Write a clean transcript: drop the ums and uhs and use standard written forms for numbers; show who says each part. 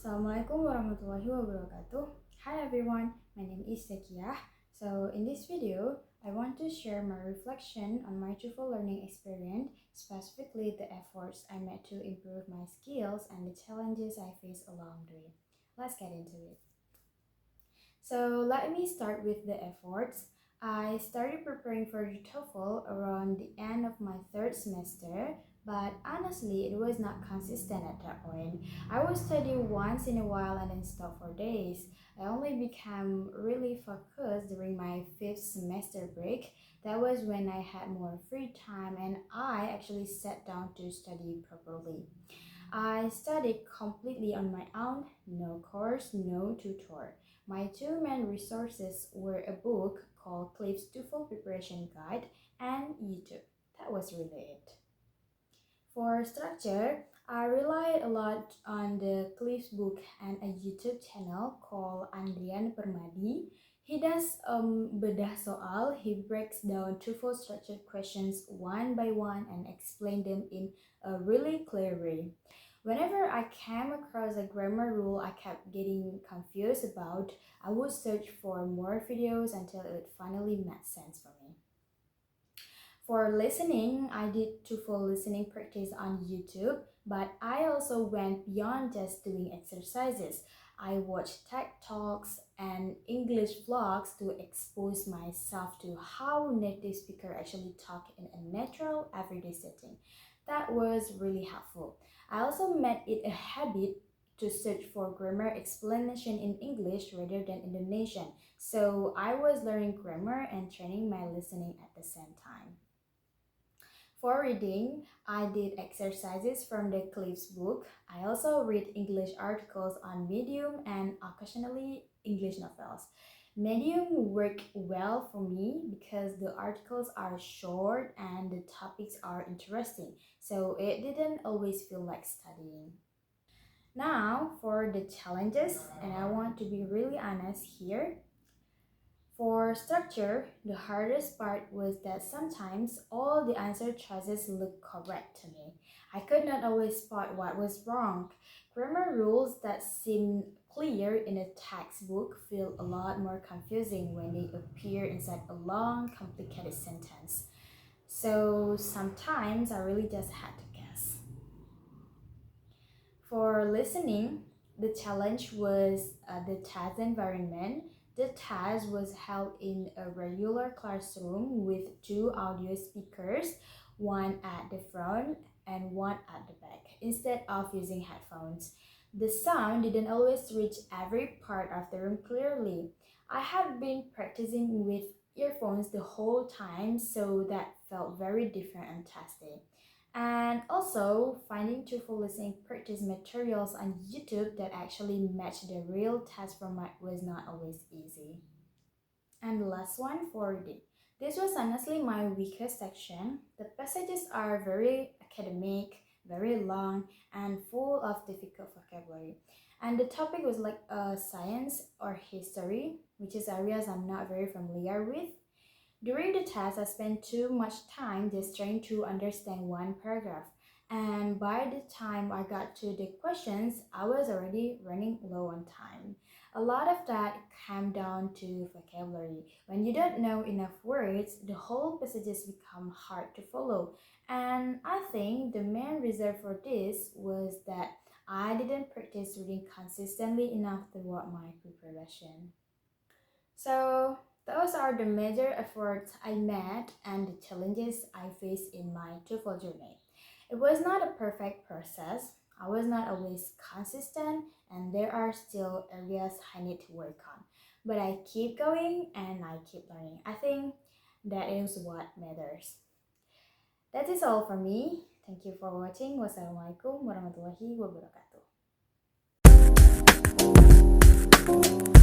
Speaker 1: Assalamualaikum warahmatullahi wabarakatuh. Hi everyone, my name is Zakiah. So in this video, I want to share my reflection on my TOEFL learning experience, specifically the efforts I made to improve my skills and the challenges I faced along the way. Let's get into it. So let me start with the efforts. I started preparing for the TOEFL around the end of my third semester, but honestly, it was not consistent at that point. I would study once in a while and then stop for days. I only became really focused during my fifth semester break. That was when I had more free time and I actually sat down to study properly. I studied completely on my own, no course, no tutor. My two main resources were a book called Cliff's TOEFL Preparation Guide and YouTube. That was really it. For structure, I relied a lot on the Cliff's book and a YouTube channel called Andrian Permadi. He does bedah soal. He breaks down TOEFL structured questions one by one and explains them in a really clear way. Whenever I came across a grammar rule I kept getting confused about, I would search for more videos until it finally made sense for me. For listening, I did TOEFL listening practice on YouTube, but I also went beyond just doing exercises. I watched TED Talks and English vlogs to expose myself to how native speakers actually talk in a natural, everyday setting. That was really helpful. I also made it a habit to search for grammar explanation in English rather than Indonesian, so I was learning grammar and training my listening at the same time. For reading, I did exercises from the Cliff's book. I also read English articles on Medium and occasionally English novels. Medium worked well for me because the articles are short and the topics are interesting, so it didn't always feel like studying. Now for the challenges, and I want to be really honest here. For structure, the hardest part was that sometimes all the answer choices looked correct to me. I could not always spot what was wrong. Grammar rules that seem clear in a textbook feel a lot more confusing when they appear inside a long, complicated sentence. So sometimes I really just had to guess. For listening, the challenge was the test environment. The test was held in a regular classroom with two audio speakers, one at the front and one at the back, instead of using headphones. The sound didn't always reach every part of the room clearly. I had been practicing with earphones the whole time, so that felt very different and testing. And also, finding TOEFL listening practice materials on YouTube that actually match the real test format was not always easy. And the last one, for reading. This was honestly my weakest section. The passages are very academic, very long, and full of difficult vocabulary. And the topic was like science or history, which is areas I'm not very familiar with. During the test, I spent too much time just trying to understand one paragraph. And by the time I got to the questions, I was already running low on time. A lot of that came down to vocabulary. When you don't know enough words, the whole passages become hard to follow. And I think the main reason for this was that I didn't practice reading consistently enough throughout my preparation. So those are the major efforts I made and the challenges I faced in my TOEFL journey. It was not a perfect process. I was not always consistent and there are still areas I need to work on. But I keep going and I keep learning. I think that is what matters. That is all from me. Thank you for watching. Wassalamualaikum warahmatullahi wabarakatuh.